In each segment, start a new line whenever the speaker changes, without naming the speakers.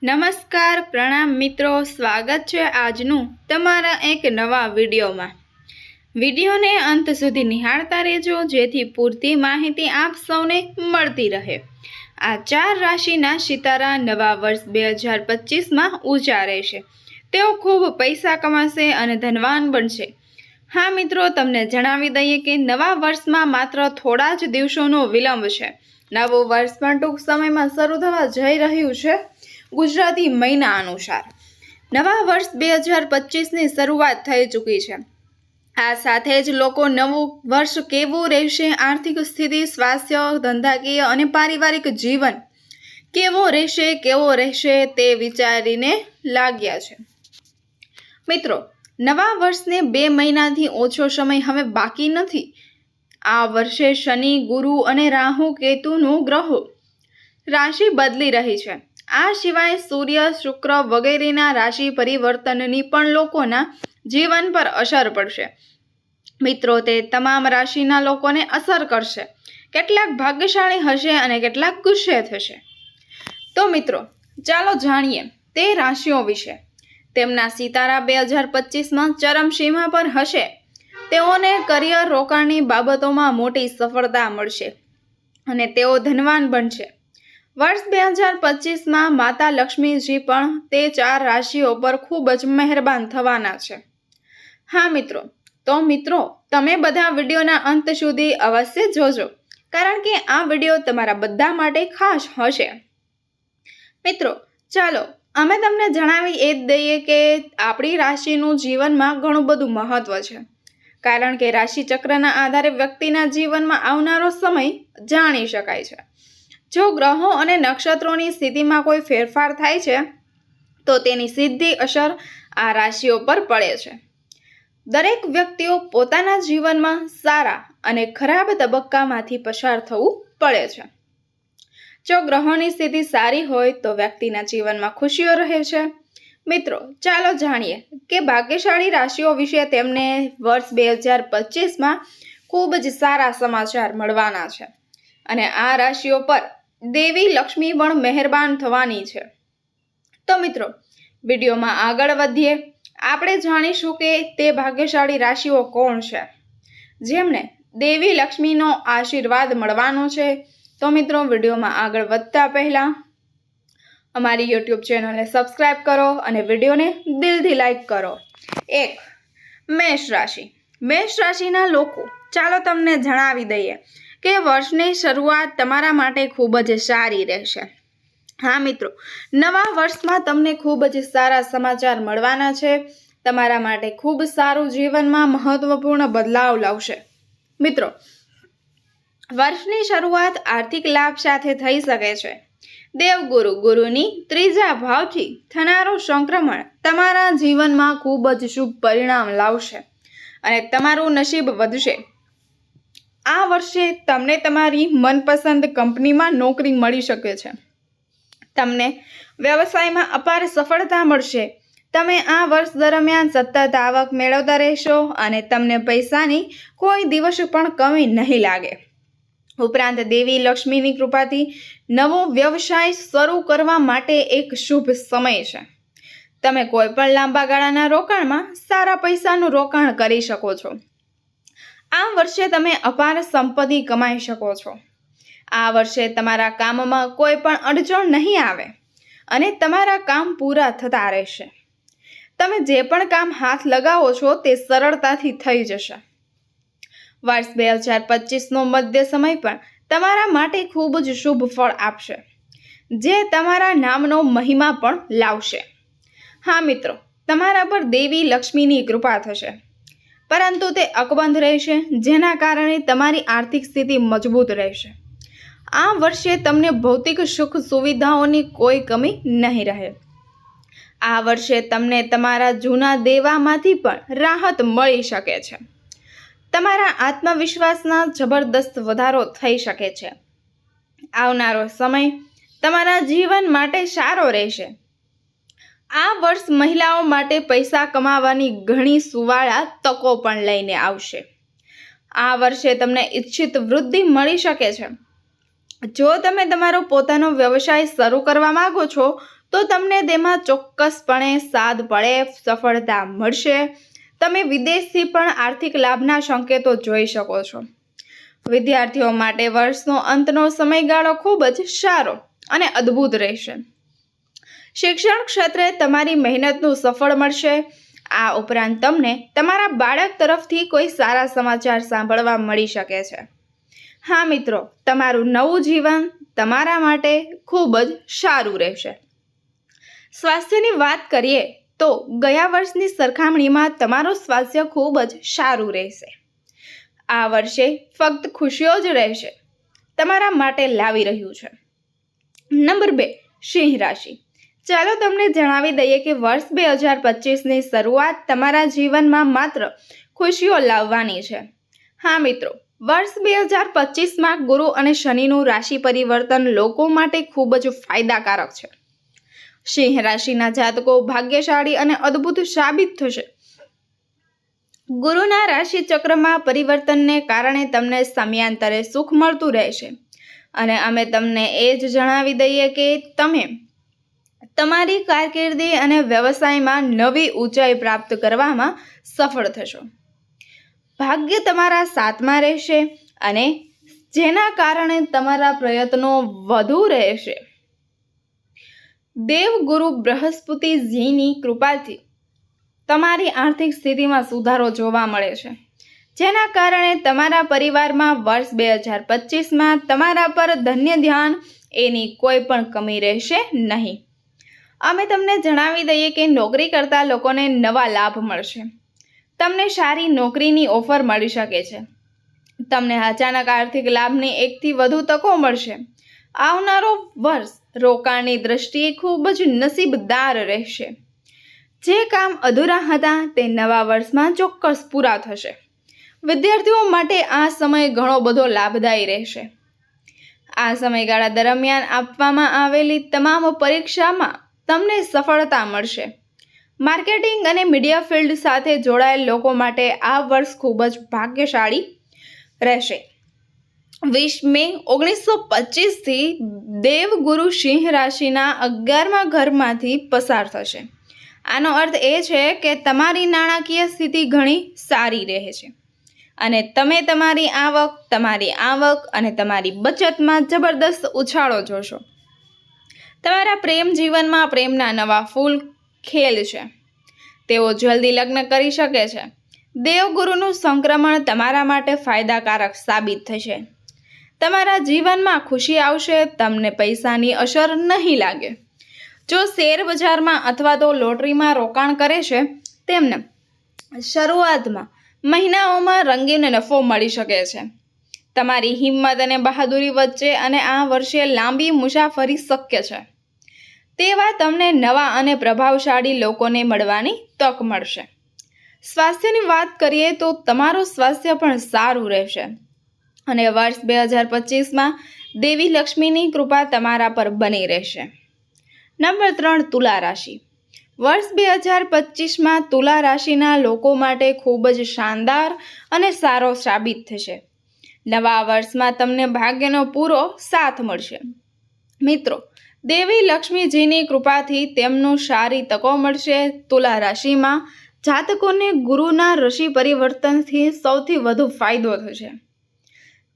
નમસ્કાર પ્રણામ મિત્રો, સ્વાગત છે આજનું તમારા એક નવા વિડીયોમાં। વિડીયોને અંત સુધી નિહાળતા રહેજો જેથી પૂરતી માહિતી આપ સૌને મળતી રહે। આ 4 રાશિના સિતારા નવા વર્ષ 2025માં ઊંચા રહેશે। તેઓ ખૂબ પૈસા કમાશે અને ધનવાન બનશે। હા મિત્રો, તમને જણાવી દઈએ કે નવા વર્ષમાં માત્ર થોડા જ દિવસોનો વિલંબ છે। નવું વર્ષ પણ ટૂંક સમયમાં શરૂ થવા જઈ રહ્યું છે। ગુજરાતી મહિના અનુસાર નવા વર્ષ 2025ની શરૂઆત થઈ ચૂકી છે। આ સાથે જ લોકો નવું વર્ષ કેવું રહેશે, આર્થિક સ્થિતિ, સ્વાસ્થ્ય, ધંધાકીય અને પારિવારિક જીવન કેવો રહેશે તે વિચારીને લાગ્યા છે। મિત્રો, નવા વર્ષને 2 મહિનાથી ઓછો સમય હવે બાકી નથી। આ વર્ષે શનિ, ગુરુ અને રાહુ કેતુનું ગ્રહો રાશિ બદલી રહી છે। આ સિવાય સૂર્ય, શુક્ર વગેરેના રાશિ પરિવર્તનની પણ લોકોના જીવન પર અસર પડશે। મિત્રો, તે તમામ રાશિના લોકોને અસર કરશે। કેટલાક ભાગ્યશાળી હશે અને કેટલાક ગુસ્સે થશે। તો મિત્રો, ચાલો જાણીએ તે રાશિઓ વિશે। તેમના સિતારા 2025માં ચરમસીમા પર હશે। તેઓને કરિયર, રોકાણની બાબતોમાં મોટી સફળતા મળશે અને તેઓ ધનવાન બનશે। વર્ષ 2025માં માતા લક્ષ્મીજી પણ તે 4 રાશિઓ પર ખૂબ જ મહેરબાન થવાના છે। હા મિત્રો, તો મિત્રો તમે બધા વિડીયોના અંત સુધી અવશ્ય જોજો, કારણ કે આ વિડીયો તમારા બધા માટે ખાસ હશે। મિત્રો, ચાલો અમે તમને જણાવી એ જ દઈએ કે આપણી રાશિનું જીવનમાં ઘણું બધું મહત્વ છે, કારણ કે રાશિ ચક્રના આધારે વ્યક્તિના જીવનમાં આવનારો સમય જાણી શકાય છે। જો ગ્રહો અને નક્ષત્રોની સ્થિતિમાં કોઈ ફેરફાર થાય છે તો તેની સીધી અસર આ રાશિઓ પર પડે છે। દરેક વ્યક્તિઓ પોતાના જીવનમાં સારા અને ખરાબ તબક્કામાંથી પસાર થવું પડે છે। જો ગ્રહોની સ્થિતિ સારી હોય તો વ્યક્તિના જીવનમાં ખુશીઓ રહે છે। મિત્રો, ચાલો જાણીએ કે ભાગ્યશાળી રાશિઓ વિશે। તેમને વર્ષ 2025માં ખૂબ જ સારા સમાચાર મળવાના છે અને આ રાશિઓ પર દેવી લક્ષ્મી પણ મહેરબાન થવાની છે। તો મિત્રો, વિડીયોમાં આગળ વધીએ। આપણે જાણીશું કે તે ભાગ્યશાળી રાશિઓ કોણ છે જેમને દેવી લક્ષ્મીનો આશીર્વાદ મળવાનો છે। તો મિત્રો, વિડીયોમાં આગળ વધતા પહેલા અમારી YouTube ચેનલને સબસ્ક્રાઇબ કરો અને વિડીયોને દિલથી લાઈક કરો। 1. મેષ રાશિ। મેષ રાશિના લોકો, ચાલો તમને જણાવી દઈએ કે વર્ષની શરૂઆત તમારા માટે ખૂબ જ સારી રહેશે। હા મિત્રો, નવા વર્ષમાં તમને ખૂબ જ સારા સમાચાર મળવાના છે। તમારા માટે ખૂબ સારું જીવનમાં મહત્વપૂર્ણ બદલાવ લાવશે। મિત્રો, વર્ષની શરૂઆત આર્થિક લાભ સાથે થઈ શકે છે। દેવગુરુ ગુરુની 3જા ભાવથી થનારું સંક્રમણ તમારા જીવનમાં ખૂબ જ શુભ પરિણામ લાવશે અને તમારું નસીબ વધશે। આ વર્ષે તમને તમારી મનપસંદ કંપનીમાં નોકરી મળી શકે છે। તમને વ્યવસાયમાં અપાર સફળતા મળશે। તમે આ વર્ષ દરમિયાન સતત આવક મેળવતા રહેશો અને તમને પૈસાની કોઈ દિવસ પણ કમી નહીં લાગે। ઉપરાંત દેવી લક્ષ્મીની કૃપાથી નવો વ્યવસાય શરૂ કરવા માટે એક શુભ સમય છે। તમે કોઈ પણ લાંબા ગાળાના રોકાણમાં સારા પૈસાનું રોકાણ કરી શકો છો। આ વર્ષે તમે અપાર સંપત્તિ કમાઈ શકો છો। આ વર્ષે તમારા કામમાં કોઈ પણ અડચણ નહીં આવે અને તમારા કામ પૂરા થતા રહેશે। તમે જે પણ કામ હાથ લગાવો છો તે સરળતાથી થઈ જશે। વર્ષ 2025નો મધ્ય સમય પણ તમારા માટે ખૂબ જ શુભ ફળ આપશે, જે તમારા નામનો મહિમા પણ લાવશે। હા મિત્રો, તમારા પર દેવી લક્ષ્મીની કૃપા થશે, પરંતુ તે અકબંધ રહેશે, જેના કારણે તમારી આર્થિક સ્થિતિ મજબૂત રહેશે। આ વર્ષે તમને ભૌતિક સુખ સુવિધાઓની કોઈ કમી નહીં રહે। આ વર્ષે તમને તમારા જૂના દેવામાંથી પણ રાહત મળી શકે છે। તમારા આત્મવિશ્વાસમાં જબરદસ્ત વધારો થઈ શકે છે। આવનારો સમય તમારા જીવન માટે સારો રહેશે। આ વર્ષ મહિલાઓ માટે પૈસા કમાવાની ઘણી સુવાળા તકો પણ લઈને આવશે। આ વર્ષે તમને ઈચ્છિત વૃદ્ધિ મળી શકે છે। જો તમે તમારો પોતાનો વ્યવસાય શરૂ કરવા માંગો છો તો તમને તેમાં ચોક્કસપણે સાદ પડે સફળતા મળશે. તમે વિદેશથી પણ આર્થિક લાભના સંકેતો જોઈ શકો છો. વિદ્યાર્થીઓ માટે વર્ષનો અંતનો સમયગાળો ખૂબ જ સારો અને અદ્ભુત રહેશે. શિક્ષણ ક્ષેત્રે તમારી મહેનતનું સફળ મળશે. આ ઉપરાંત તમને તમારા બાળક તરફથી કોઈ સારા સમાચાર સાંભળવા મળી શકે છે. હા મિત્રો, તમારું નવું જીવન તમારા માટે ખૂબ જ સારું રહેશે. સ્વાસ્થ્યની વાત કરીએ તો ગયા વર્ષની સરખામણીમાં તમારું સ્વાસ્થ્ય ખૂબ જ સારું રહેશે. આ વર્ષે ફક્ત ખુશીઓ જ રહેશે તમારા માટે લાવી રહ્યું છે. નંબર 2, સિંહ રાશિ. ચાલો તમને જણાવી દઈએ કે વર્ષ 2025ની શરૂઆત તમારા જીવનમાં માત્ર ખુશીઓ લાવવાની છે. હા મિત્રો, વર્ષ 2025માં ગુરુ અને શનિનું રાશિ પરિવર્તન લોકો માટે ખૂબ જ ફાયદાકારક છે. સિંહ રાશિના જાતકો ભાગ્યશાળી અને અદ્ભુત સાબિત થશે. ગુરુના રાશિ ચક્રમાં પરિવર્તનને કારણે તમને સમયાંતરે સુખ મળતું રહેશે અને અમે તમને એ જ જણાવી દઈએ કે તમે તમારી કારકિર્દી અને વ્યવસાયમાં નવી ઊંચાઈ પ્રાપ્ત કરવામાં સફળ થશો. ભાગ્ય તમારા સાથમાં રહેશે અને જેના કારણે તમારા પ્રયત્નો વધુ રહેશે. દેવગુરુ બૃહસ્પતિજીની કૃપાથી તમારી આર્થિક સ્થિતિમાં સુધારો જોવા મળે છે, જેના કારણે તમારા પરિવારમાં વર્ષ 2025માં તમારા પર ધન્ય ધ્યાન એની કોઈ પણ કમી રહેશે નહીં. અમે તમને જણાવી દઈએ કે નોકરી કરતા લોકોને નવા લાભ મળશે. તમને સારી નોકરીની ઓફર મળી શકે છે. તમને અચાનક આર્થિક લાભની 1થી વધુ તકો મળશે. આવનારો વર્ષ રોકાણની દ્રષ્ટિએ ખૂબ જ નસીબદાર રહેશે. જે કામ અધૂરા હતા તે નવા વર્ષમાં ચોક્કસ પૂરા થશે. વિદ્યાર્થીઓ માટે આ સમય ઘણો બધો લાભદાયી રહેશે. આ સમયગાળા દરમિયાન આપવામાં આવેલી તમામ પરીક્ષામાં તમને સફળતા મળશે. માર્કેટિંગ અને મીડિયા ફિલ્ડ સાથે જોડાયેલ લોકો માટે આ વર્ષ ખૂબ જ ભાગ્યશાળી રહેશે. 20 મે 1925થી દેવગુરુ સિંહ રાશિના 11મા ઘરમાંથી પસાર થશે. આનો અર્થ એ છે કે તમારી નાણાકીય સ્થિતિ ઘણી સારી રહે છે અને તમે તમારી આવક અને તમારી બચતમાં જબરદસ્ત ઉછાળો જોશો. તમારા પ્રેમ જીવનમાં પ્રેમના નવા ફૂલ ખેલ છે. તેઓ જલ્દી લગ્ન કરી શકે છે. દેવગુરુનું સંક્રમણ તમારા માટે ફાયદાકારક સાબિત થશે. તમારા જીવનમાં ખુશી આવશે. તમને પૈસાની અસર નહીં લાગે. જો શેર બજારમાં અથવા તો લોટરીમાં રોકાણ કરે છે તેમને શરૂઆતમાં મહિનાઓમાં રંગીન નફો મળી શકે છે. તમારી હિંમત અને બહાદુરી વચ્ચે અને આ વર્ષે લાંબી મુસાફરી શક્ય છે. તેવા તમને નવા અને પ્રભાવશાળી લોકોને મળવાની તક મળશે. સ્વાસ્થ્યની વાત કરીએ તો તમારું સ્વાસ્થ્ય પણ સારું રહેશે અને વર્ષ 2025માં દેવી લક્ષ્મીની કૃપા તમારા પર બની રહેશે. નંબર 3, તુલા રાશિ. વર્ષ 2025માં તુલા રાશિના લોકો માટે ખૂબ જ શાનદાર અને સારો સાબિત થશે. નવા વર્ષમાં તમને ભાગ્યનો પૂરો સાથ મળશે. મિત્રો, દેવી લક્ષ્મીજીની કૃપાથી તેમનું સારી તકો મળશે. તુલા રાશિમાં જાતકોને ગુરુના રાશિ પરિવર્તનથી સૌથી વધુ ફાયદો થશે,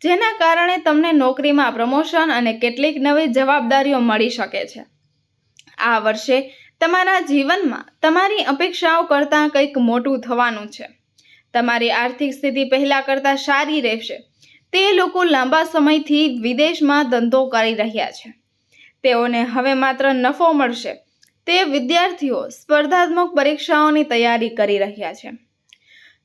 જેના કારણે તમને નોકરીમાં પ્રમોશન અને કેટલીક નવી જવાબદારીઓ મળી શકે છે. આ વર્ષે તમારા જીવનમાં તમારી અપેક્ષાઓ કરતાં કંઈક મોટું થવાનું છે. તમારી આર્થિક સ્થિતિ પહેલાં કરતાં સારી રહેશે. તે લોકો લાંબા સમયથી વિદેશમાં ધંધો કરી રહ્યા છે. તેઓને હવે માત્ર નફો મળશે. તે વિદ્યાર્થીઓ સ્પર્ધાત્મક પરીક્ષાઓની તૈયારી કરી રહ્યા છે.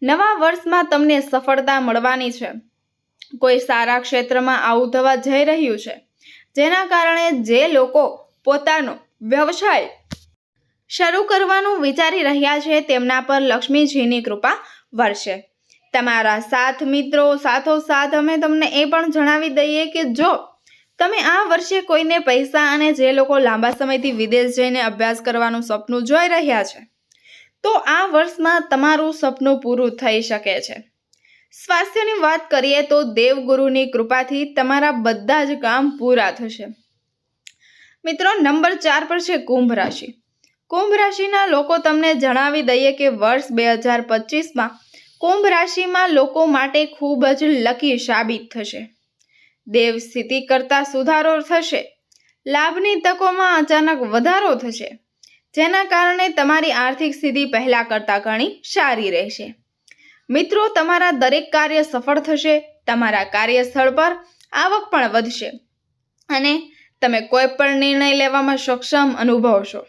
નવા વર્ષમાં તમને સફળતા મળવાની છે. કોઈ સારા ક્ષેત્રમાં આવું થવા જઈ રહ્યું છે, જેના કારણે જે લોકો પોતાનો વ્યવસાય શરૂ કરવાનું વિચારી રહ્યા છે તેમના પર લક્ષ્મીજીની કૃપા વરસે. તમારા સાથોસાથ અમે તમને એ પણ જણાવી દઈએ કે જો તમે આ વર્ષે કોઈને પૈસા અને જે લોકો લાંબા સમયથી વિદેશ જઈને અભ્યાસ કરવાનું સપનું જોઈ રહ્યા છે, તો આ વર્ષમાં તમારું સપનું પૂરું થઈ શકે છે. સ્વાસ્થ્યની વાત કરીએ તો દેવગુરુની કૃપાથી તમારા બધા જ કામ પૂરા થશે. મિત્રો, નંબર 4 પર છે કુંભ રાશિ. કુંભ રાશિના લોકો તમને જણાવી દઈએ કે વર્ષ 2025માં કુંભ રાશિમાં લોકો માટે ખૂબ જ લકી સાબિત થશે. દેવ સ્થિતિ કરતાં સુધારો થશે. લાભની તકોમાં અચાનક વધારો થશે, જેના કારણે તમારી આર્થિક સ્થિતિ પહેલા કરતાં ઘણી સારી રહેશે. મિત્રો, તમારા દરેક કાર્ય સફળ થશે. તમારા કાર્યસ્થળ પર આવક પણ વધશે અને તમે કોઈ પણ નિર્ણય લેવામાં સક્ષમ અનુભવશો.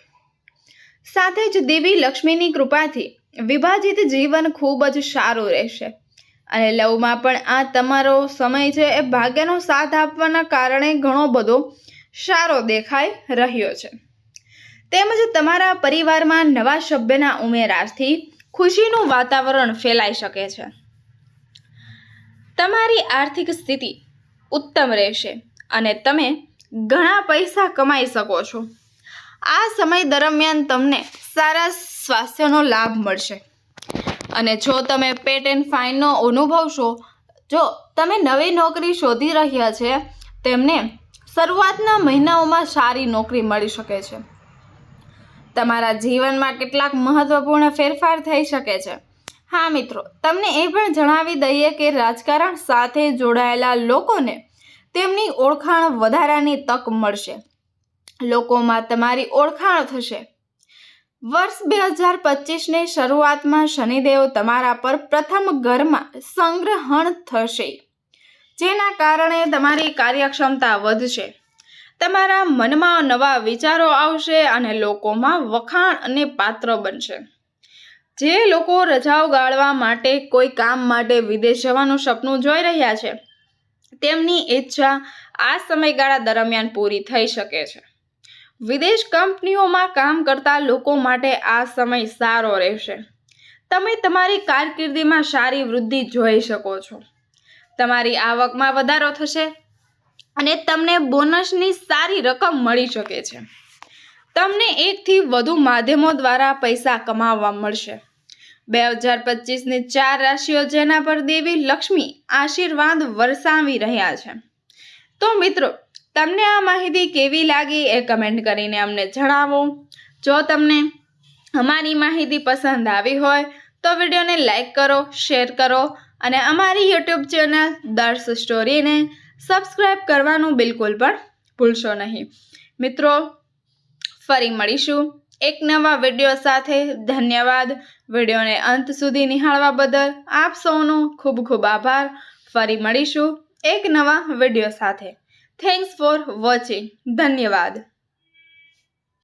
સાથે જ દેવી લક્ષ્મીની કૃપાથી વિભાજિત જીવન ખૂબ જ સારું રહેશે અને લવમાં પણ આ તમારો સમય છે એ ભાગ્યનો સાથ આપવાના કારણે ઘણો બધો સારો દેખાઈ રહ્યો છે. તેમજ તમારા પરિવારમાં નવા સભ્યના ઉમેરાથી ખુશીનું વાતાવરણ ફેલાઈ શકે છે. તમારી આર્થિક સ્થિતિ ઉત્તમ રહેશે અને તમે ઘણા પૈસા કમાઈ શકો છો. આ સમય દરમિયાન તમને સારા સ્વાસ્થ્યનો લાભ મળશે અને જો તમે પેટ એન્ડ ફાઇનનો અનુભવશો, જો તમે નવી નોકરી શોધી રહ્યા છે તેમને શરૂઆતના મહિનાઓમાં સારી નોકરી મળી શકે છે. તમારા જીવનમાં કેટલાક મહત્વપૂર્ણ ફેરફાર થઈ શકે છે. હા મિત્રો, તમને એ પણ જણાવી દઈએ કે રાજકારણ સાથે જોડાયેલા લોકોને તેમની ઓળખાણ વધારાની તક મળશે. લોકોમાં તમારી ઓળખાણ થશે. વર્ષ 2025ની શરૂઆતમાં શનિદેવ તમારા પર પ્રથમ ઘરમાં સંગ્રહણ થશે, જેના કારણે તમારી કાર્યક્ષમતા વધશે. તમારા મનમાં નવા વિચારો આવશે અને લોકોમાં વખાણ અને પાત્ર બનશે. જે લોકો રજાઓ ગાળવા માટે કોઈ કામ માટે વિદેશ જવાનું સપનું જોઈ રહ્યા છે, તેમની ઈચ્છા આ સમયગાળા દરમિયાન પૂરી થઈ શકે છે. વિદેશ કંપનીઓમાં કામ કરતા લોકો માટે આ સમય સારો રહેશે. તમે તમારી કારકિર્દીમાં સારી વૃદ્ધિ જોઈ શકો છો. તમારી આવકમાં વધારો થશે અને તમને બોનસની સારી રકમ મળી શકે છે. તમને 1 થી વધુ માધ્યમો દ્વારા પૈસા કમાવવા મળશે. 2025ની 4 રાશિઓ જેના પર દેવી લક્ષ્મી આશીર્વાદ વરસાવી રહ્યા છે. તો મિત્રો, તમને આ માહિતી કેવી લાગી એ કમેન્ટ કરીને અમને જણાવો. જો તમને અમારી માહિતી પસંદ આવી હોય તો વિડીયોને લાઈક કરો, શેર કરો અને અમારી યુટ્યુબ ચેનલ દર્શ સ્ટોરીને સબસ્ક્રાઈબ કરવાનું બિલકુલ પણ ભૂલશો નહીં. મિત્રો, ફરી મળીશું એક નવા વિડીયો સાથે. ધન્યવાદ. વિડીયોને અંત સુધી નિહાળવા બદલ આપ સૌનો ખૂબ ખૂબ આભાર. ફરી મળીશું એક નવા વિડીયો સાથે. Thanks for watching. ધન્યવાદ.